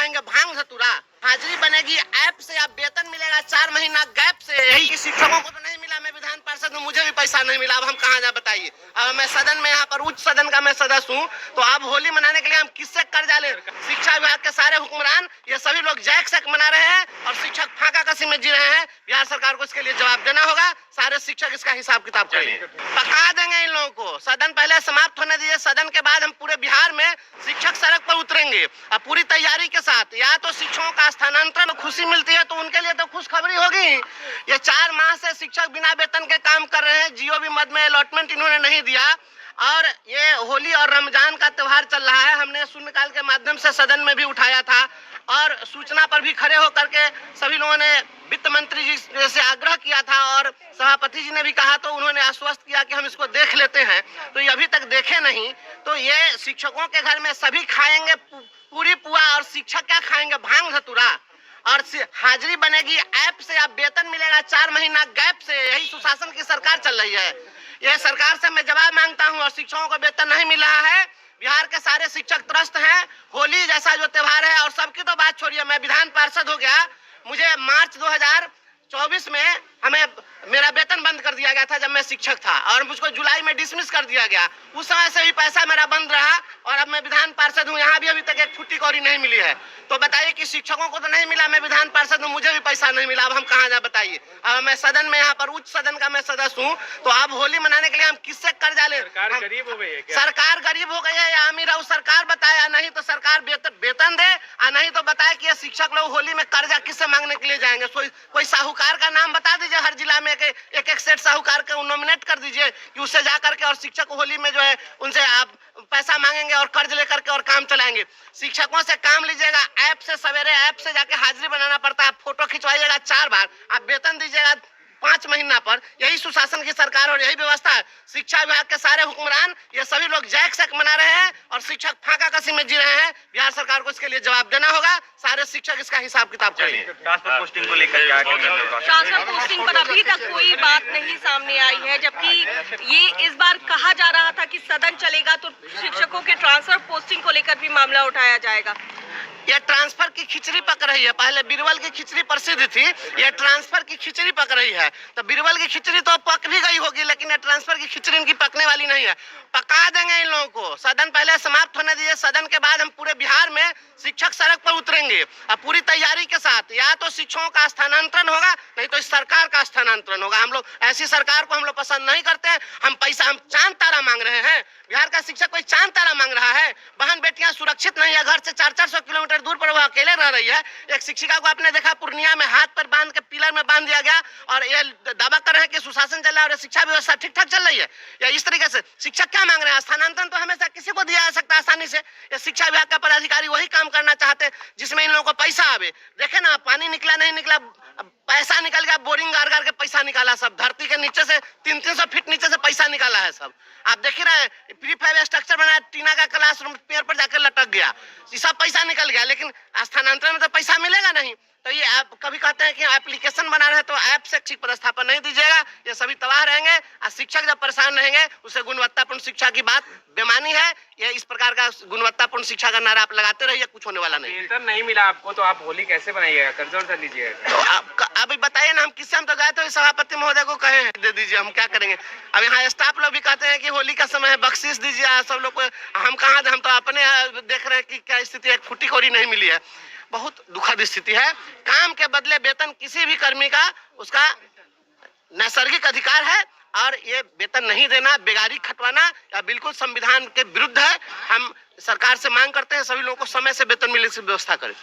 खाएंगे भांग धतूरा? हाजिरी बनेगी ऐप से या वेतन मिलेगा 4 महीना गैप से? यही कि शिक्षकों को तो नहीं मिला, मैं विधान पार्षद हूँ, मुझे भी पैसा नहीं मिला, अब हम कहाँ जाए बताइए। अब मैं सदन में यहाँ पर उच्च सदन का मैं सदस्य हूँ, तो अब होली मनाने के लिए हम किससे कर्जा ले? शिक्षा विभाग के सारे हुक्मरान ये सभी लोग जैक सैक मना रहे हैं और शिक्षक फाका कसी में जी रहे हैं। बिहार सरकार को इसके लिए जवाब देना होगा, सारे शिक्षक इसका हिसाब किताब करेंगे, पका देंगे इन लोगों को। सदन पहले समाप्त होने दीजिए, सदन के बाद हम पूरे बिहार में शिक्षक सड़क पर उतरेंगे और पूरी तैयारी के साथ। या तो शिक्षकों का स्थानांतरण खुशी मिलती है तो उनके लिए तो खुशखबरी होगी। ये 4 माह से शिक्षक बिना वेतन के काम कर रहे हैं, जीओ भी मद में अलॉटमेंट इन्होंने नहीं दिया और ये होली और रमजान का त्योहार चल रहा है। हमने शून्यकाल के माध्यम से सदन में भी उठाया था और सूचना पर भी खड़े होकर के सभी लोगों ने वित्त मंत्री जी से आग्रह किया था और सभापति जी ने भी कहा, तो उन्होंने आश्वस्त किया कि हम इसको देख लेते हैं। तो ये अभी तक देखे नहीं, तो ये शिक्षकों के घर में सभी खाएंगे पूरी पुआ और शिक्षक क्या खाएंगे भांग धतूरा? और हाजिरी बनेगी ऐप से या वेतन मिलेगा 4 महीना गैप से? यही सुशासन की सरकार चल रही है। यह सरकार से मैं जवाब मांगता हूं और शिक्षकों को वेतन नहीं मिल रहा है। बिहार के सारे शिक्षक त्रस्त हैं। होली जैसा जो त्योहार है, और सबकी तो बात छोड़िए, मैं विधान पार्षद हो गया, मुझे मार्च 2024 में हमें मेरा वेतन बंद कर दिया गया था जब मैं शिक्षक था, और मुझको जुलाई में डिसमिस कर दिया गया। उस समय से भी पैसा मेरा बंद रहा और अब मैं विधान पार्षद हूँ, यहाँ भी अभी तक एक फुट्टी कौड़ी नहीं मिली है। तो बताइए कि शिक्षकों को तो नहीं मिला, मैं विधान पार्षद हूँ, मुझे भी पैसा नहीं मिला, अब हम कहाँ जाए बताइए। अब मैं सदन में यहाँ पर उच्च सदन का मैं सदस्य हूँ, तो अब होली मनाने के लिए हम किससे कर्जा ले? सरकार गरीब हो गई है क्या? सरकार गरीब हो गई है या अमीर है? सरकार बताया, नहीं तो सरकार वेतन दे और नहीं तो बताए कि ये शिक्षक लोग होली में कर्जा किससे मांगने के लिए जाएंगे। कोई साहूकार का नाम बता दीजिए, हर जिला में एक सेट साहूकार को नॉमिनेट कर दीजिए कि उससे जाकर के और शिक्षक होली में जो है उनसे आप पैसा मांगेंगे और कर्ज लेकर के और काम चलाएंगे। शिक्षकों से काम लीजिएगा, ऐप से सवेरे ऐप से जाके हाजिरी बनाना पड़ता है, फोटो खिंचवाइएगा 4 बार, आप वेतन दीजिएगा 5 महीना पर। यही सुशासन की सरकार और यही व्यवस्था है। शिक्षा विभाग के सारे हुक्मरान ये सभी लोग जैक सैक मना रहे हैं और शिक्षक फाका कसी में जी रहे हैं। बिहार सरकार को इसके लिए जवाब देना होगा, सारे शिक्षक इसका हिसाब किताब करेंगे। ट्रांसफर पोस्टिंग को लेकर क्या ट्रांसफर पोस्टिंग पर अभी तक कोई बात नहीं सामने आई है, जबकि ये इस बार कहा जा रहा था कि सदन चलेगा तो शिक्षकों के ट्रांसफर पोस्टिंग को लेकर भी मामला उठाया जाएगा। यह ट्रांसफर की खिचड़ी पक रही है। पहले बीरबल की खिचड़ी प्रसिद्ध थी, यह ट्रांसफर की खिचड़ी पक रही है। तो बीरबल की खिचड़ी तो पक भी गई होगी, लेकिन यह ट्रांसफर की खिचड़ी इनकी पकने वाली नहीं है। पका देंगे इन लोगों को। सदन पहले समाप्त होने दीजिए, सदन के बाद हम पूरे बिहार में शिक्षक सड़क पर उतरेंगे और पूरी तैयारी के साथ। या तो शिक्षकों का स्थानांतरण होगा, नहीं तो इस सरकार का स्थानांतरण होगा। हम लोग ऐसी सरकार को हम लोग पसंद नहीं करते हैं। हम चांद तारा मांग रहे हैं। बिहार का शिक्षक कोई चांद तारा मांग रहा है? बहन बेटियां सुरक्षित नहीं है, घर से 400-400 किलोमीटर दूर पर वो अकेले रह रही है। एक शिक्षिका को आपने देखा पूर्णिया में हाथ पर बांध के पिलर में बांध दिया गया और ये दावा कर रहे हैं कि सुशासन चल रहा है और शिक्षा व्यवस्था ठीक ठाक चल रही है। या इस तरीके से शिक्षक क्या मांग रहे हैं? स्थानांतरण तो हमेशा किसी को दिया जा सकता है आसानी से। ये शिक्षा विभाग का पदाधिकारी वही काम करना चाहते हैं जिसमें इन लोगों को पैसा आवे। देखे ना, पानी निकला नहीं निकला, पैसा निकल गया, बोरिंग गाड़ गाड़ के पैसा निकाला सब, धरती के नीचे से 300 फीट नीचे से पैसा निकाला है सब। आप देख रहे हैं, प्रीफैब स्ट्रक्चर बनाया, टीना का क्लासरूम पेड़ पर जाकर लटक गया, ये सब पैसा निकल गया। लेकिन स्थानांतरण में तो पैसा मिलेगा नहीं। तो ये आप कभी कहते हैं कि एप्लीकेशन बना रहे हैं तो ऐप से ठीक व्यवस्थापन नहीं दीजिएगा, ये सभी तबाह रहेंगे और शिक्षक जब परेशान रहेंगे उससे गुणवत्तापूर्ण शिक्षा की बात बेमानी है। ये इस प्रकार का गुणवत्तापूर्ण शिक्षा का नारा आप लगाते रहिए, कुछ होने वाला नहीं। वेतन नहीं मिला आपको तो आप होली कैसे बनाइएगा, कर्ज वर्ज लीजिएगा? तो अभी बताइए ना, हम किससे, हम तो गए थे सभापति महोदय को कहे दे दीजिए, हम क्या करेंगे। अब यहाँ स्टाफ लोग भी कहते हैं कि होली का समय है, बख्शीश दीजिए सब लोग को। हम कहाँ, हम तो अपने देख रहे हैं कि क्या स्थिति है, एक फुट्टी कौड़ी नहीं मिली है। बहुत दुखद स्थिति है। काम के बदले वेतन किसी भी कर्मी का उसका नैसर्गिक अधिकार है और ये वेतन नहीं देना, बेगारी खटवाना या बिल्कुल संविधान के विरुद्ध है। हम सरकार से मांग करते हैं सभी लोगों को समय से वेतन मिलने की व्यवस्था करें।